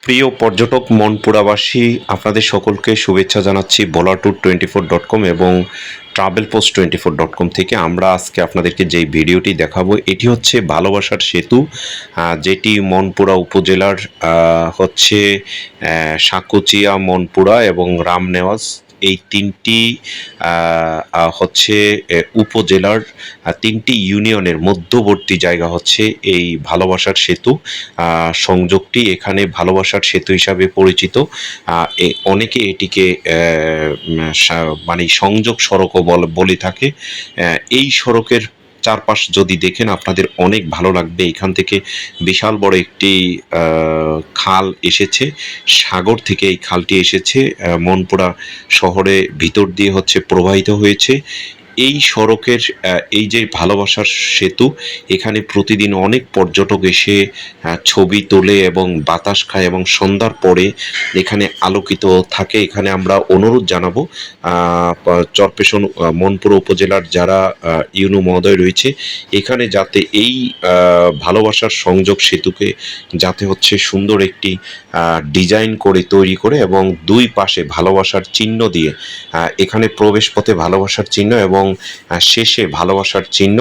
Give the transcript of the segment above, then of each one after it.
প্রিয় পর্যটক মনপুরাবাসী, আপনাদের সকলকে শুভেচ্ছা জানাচ্ছি bhola tour24.com এবং travelpost24.com থেকে। আমরা আজকে আপনাদেরকে যেই ভিডিওটি দেখাবো এটি হচ্ছে ভালোবাসার সেতু, যেটি মনপুরা উপজেলার হচ্ছে সাঁকুচিয়া, মনপুরা এবং রামনেওয়াজ এই তিনটি হচ্ছে উপজেলার তিনটি ইউনিয়নের মধ্যবর্তী জায়গা হচ্ছে এই ভালোবাসার সেতু। সংযোগটি এখানে ভালোবাসার সেতু হিসাবে পরিচিত। অনেকে এটিকে মানে সংযোগ সড়কও বলে থাকে। এই সড়কের চারপাশ যদি দেখেন আপনাদের অনেক ভালো লাগবে। এখান থেকে বিশাল বড় একটি খাল এসেছে, সাগর থেকে এই খালটি এসেছে, মনপুরা শহরে ভিতর দিয়ে হচ্ছে প্রবাহিত হয়েছে। এই সড়কের এই যে ভালোবাসার সেতু, এখানে প্রতিদিন অনেক পর্যটক এসে ছবি তোলে এবং বাতাস খায় এবং সন্ধ্যার পরে এখানে আলোকিত থাকে। এখানে আমরা অনুরোধ জানাবো চরপেশন মনপুরা উপজেলার যারা ইউনো মহোদয় রয়েছে এখানে যাতে এই ভালোবাসার সংযোগ সেতুকে যাতে হচ্ছে সুন্দর একটি ডিজাইন করে তৈরি করে এবং দুই পাশে ভালোবাসার চিহ্ন দিয়ে, এখানে প্রবেশ পথে ভালোবাসার চিহ্ন এবং শেষে ভালোবাসার চিহ্ন,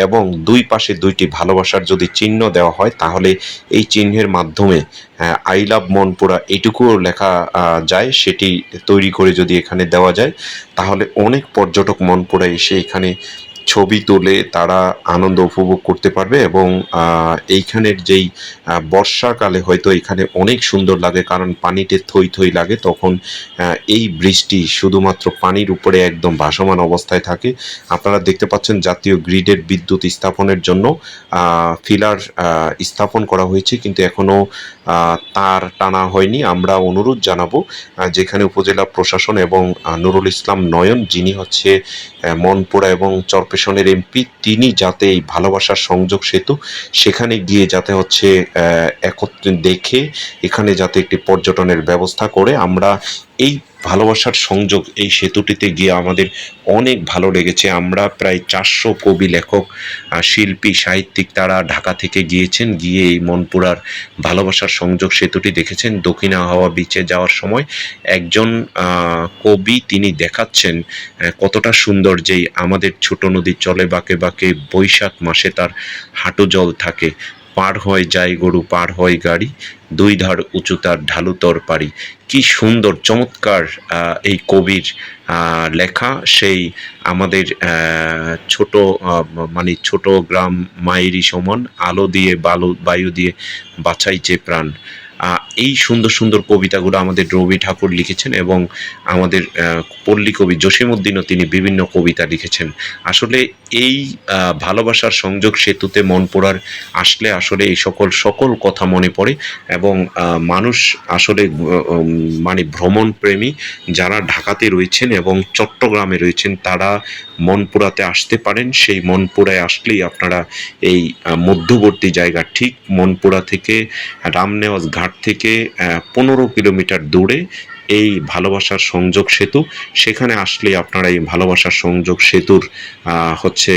এবং দুই পাশে দুইটি ভালোবাসার যদি চিহ্ন দেওয়া হয় তাহলে এই চিহ্নের মাধ্যমে আই লাভ মনপুরা এটুকুও লেখা যায়। সেটি তৈরি করে যদি এখানে দেওয়া যায় তাহলে অনেক পর্যটক মনপুরা এসে এখানে ছবি তুলে তারা আনন্দ উপভোগ করতে পারবে। এবং এইখানের যেই বর্ষাকালে হয়তো এখানে অনেক সুন্দর লাগে, কারণ পানিতে থই থই লাগে, তখন এই বৃষ্টি শুধুমাত্র পানির উপরে একদম ভাসমান অবস্থায় থাকে। আপনারা দেখতে পাচ্ছেন জাতীয় গ্রিডের বিদ্যুৎ স্থাপনের জন্য ফিলার স্থাপন করা হয়েছে, কিন্তু এখনো তার টানা হয়নি। আমরা অনুরোধ জানাবো যেখানে উপজেলা প্রশাসন এবং নুরুল ইসলাম নয়ন, যিনি হচ্ছে মনপুরা এবং চরপেশনের এমপি, তিনি যাতে এই ভালোবাসার সংযোগ সেতু সেখানে গিয়ে যাতে হচ্ছে একত্রে দেখে এখানে যাতে একটি পর্যটনের ব্যবস্থা করে। আমরা এই ভালোবাসার সংযোগ এই সেতুটিতে গিয়ে আমাদের অনেক ভালো লেগেছে। আমরা প্রায় 400 কবি, লেখক, শিল্পী, সাহিত্যিক তারা ঢাকা থেকে গিয়েছেন, গিয়ে এই মনপুরার ভালোবাসার সংযোগ সেতুটি দেখেছেন। দক্ষিণা হাওয়া বিচে যাওয়ার সময় একজন কবি তিনি দেখাচ্ছেন কতটা সুন্দর, যেই আমাদের ছোট নদী চলে বাঁকে বাঁকে, বৈশাখ মাসে তার হাঁটু জল থাকে, পার হয় যায় গরু, পার হয় গাড়ি, দুই ধার উঁচু তার ঢালু তর পারি। কি সুন্দর চমৎকার এই কবির লেখা। সেই আমাদের ছোট মানে ছোট গ্রাম মায়েরই সমান, আলো দিয়ে বায়ু দিয়ে বাঁচাইছে প্রাণ। এই সুন্দর সুন্দর কবিতাগুলো আমাদের রবি ঠাকুর লিখেছেন এবং আমাদের পল্লী কবি জসিমউদ্দিনও তিনি বিভিন্ন কবিতা লিখেছেন। আসলে এই ভালোবাসার সংযোগ সেতুতে মনপুরার আসলে আসলে এই সকল কথা মনে পড়ে। এবং মানুষ আসলে মানে ভ্রমণ প্রেমী যারা ঢাকাতে রয়েছেন এবং চট্টগ্রামে রয়েছেন তারা মনপুরাতে আসতে পারেন। সেই মনপুরায় আসলেই আপনারা এই মধ্যবর্তী জায়গা, ঠিক মনপুরা থেকে রামনেওয়াজ ঘাট থেকে 15 কিলোমিটার দূরে এই ভালোবাসার সংযোগ সেতু, সেখানে আসলে আপনারা এই ভালোবাসার সংযোগ সেতুর হচ্ছে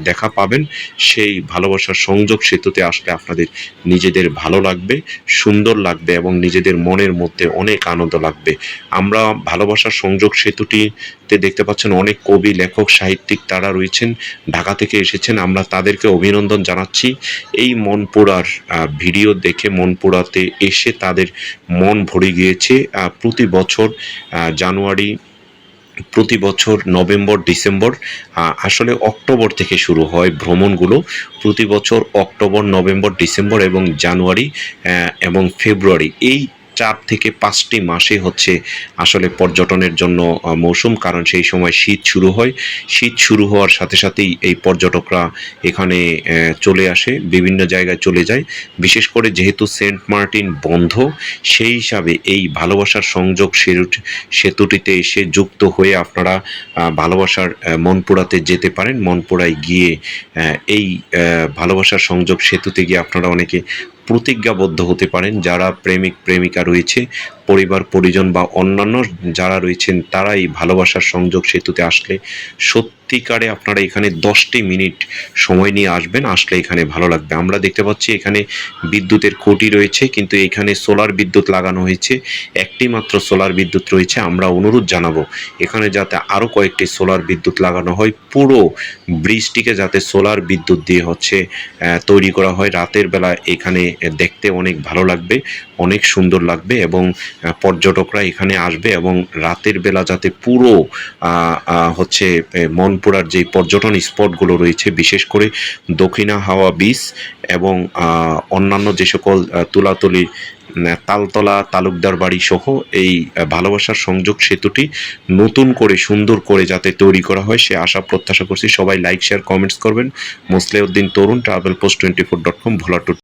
দেখা পাবেন। সেই ভালোবাসার সংযোগ সেতুতে আসলে আপনাদের নিজেদের ভালো লাগবে, সুন্দর লাগবে এবং নিজেদের মনের মধ্যে অনেক আনন্দ লাগবে। আমরা ভালোবাসার সংযোগ সেতুটিতে দেখতে পাচ্ছেন অনেক কবি, লেখক, সাহিত্যিক তারা রয়েছেন, ঢাকা থেকে এসেছেন। আমরা তাদেরকে অভিনন্দন জানাচ্ছি। এই মনপুরার ভিডিও দেখে মনপুরাতে এসে তাদের মন ভরে গিয়েছে। প্রতি বছর জানুয়ারি, প্রতি বছর নভেম্বর, ডিসেম্বর, আসলে অক্টোবর থেকে শুরু হয় ভ্রমণগুলো। প্রতি বছর অক্টোবর, নভেম্বর, ডিসেম্বর এবং জানুয়ারি এবং ফেব্রুয়ারি, এই 4 থেকে 5টি মাসে হচ্ছে আসলে পর্যটনের জন্য মৌসুম, কারণ সেই সময় শীত শুরু হয়। শীত শুরু হওয়ার সাথে সাথেই এই পর্যটকরা এখানে চলে আসে, বিভিন্ন জায়গায় চলে যায়। বিশেষ করে যেহেতু সেন্ট মার্টিন বন্ধ, সেই হিসাবে এই ভালোবাসার সংযোগ সেতুটিতে এসে যুক্ত হয়ে আপনারা ভালোবাসার মনপুরাতে যেতে পারেন। মনপুরায় গিয়ে এই ভালোবাসার সংযোগ সেতুতে গিয়ে আপনারা অনেকে প্রতিজ্ঞাবদ্ধ হতে পারেন। যারা প্রেমিক প্রেমিকা রয়েছে, পরিবার পরিজন বা অন্যান্য যারা রয়েছেন, তারা এই ভালোবাসার সংযোগ সেতুতে আসলে সত্যি সত্যিকারে আপনারা এখানে 10টি মিনিট সময় নিয়ে আসবেন, আসলে এখানে ভালো লাগবে। আমরা দেখতে পাচ্ছি এখানে বিদ্যুতের খুঁটি রয়েছে, কিন্তু এখানে সোলার বিদ্যুৎ লাগানো হয়েছে, একটি মাত্র সোলার বিদ্যুৎ রয়েছে। আমরা অনুরোধ জানাবো এখানে যাতে আরও কয়েকটি সোলার বিদ্যুৎ লাগানো হয়, পুরো ব্রিজটিকে যাতে সোলার বিদ্যুৎ দিয়ে তৈরি করা হয়। রাতের বেলা এখানে দেখতে অনেক ভালো লাগবে, অনেক সুন্দর লাগবে, এবং পর্যটকরা এখানে আসবে, এবং রাতের বেলা যাতে পুরো মনপুরার যে পর্যটন স্পটগুলো রয়েছে, বিশেষ করে দক্ষিণা হাওয়া বিচ এবং অন্যান্য যে সকল তুলাতলি, তালতলা, তালুকদার বাড়ি সহ এই ভালোবাসার সংযোগ সেতুটি নতুন করে সুন্দর করে যাতে তৈরি করা হয়, সে আশা প্রত্যাশা করছি। সবাই লাইক, শেয়ার, কমেন্টস করবেন। মোসলেউদ্দিন তরুণ, ট্রাভেল পোস্ট 24.com, ভোলা ট্যুর।